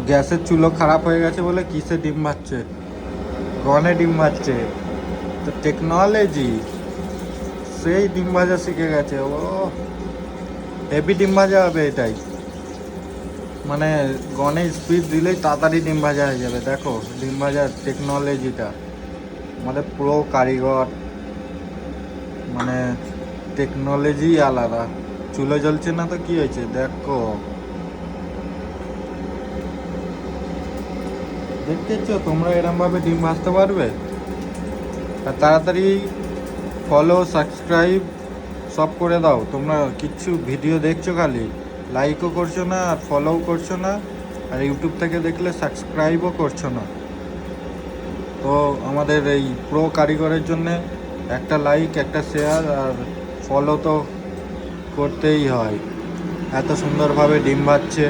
গ্যাসের চুলো খারাপ হয়ে গেছে বলে কিসে ডিম ভাজছে? গনে ডিম ভাজছে। তো টেকনোলজি, সেই ডিম ভাজা শিখে গেছে ও। হেভি ডিম ভাজা হবে এটাই, মানে গনে স্পিড দিলেই তাড়াতাড়ি ডিম ভাজা হয়ে যাবে। দেখো ডিম ভাজার টেকনোলজিটা, আমাদের পুরো কারিগর, মানে টেকনোলজি আলাদা। চুলো জ্বলছে না তো কি হয়েছে দেখো, দেখতেছো তোমরা এরম ভাবে ডিম ভাজতে পারবে? আর তাড়াতাড়ি ফলো সাবস্ক্রাইব সব করে দাও। তোমরা কিচ্ছু ভিডিও দেখছো খালি, লাইকও করছো না আর ফলোও করছো না, আর ইউটিউব থেকে দেখলে সাবস্ক্রাইবও করছো না। তো আমাদের এই প্রো কারিগরের জন্য একটা লাইক, একটা শেয়ার আর ফলো তো করতেই হয়। এত সুন্দরভাবে ডিম ভাজছে।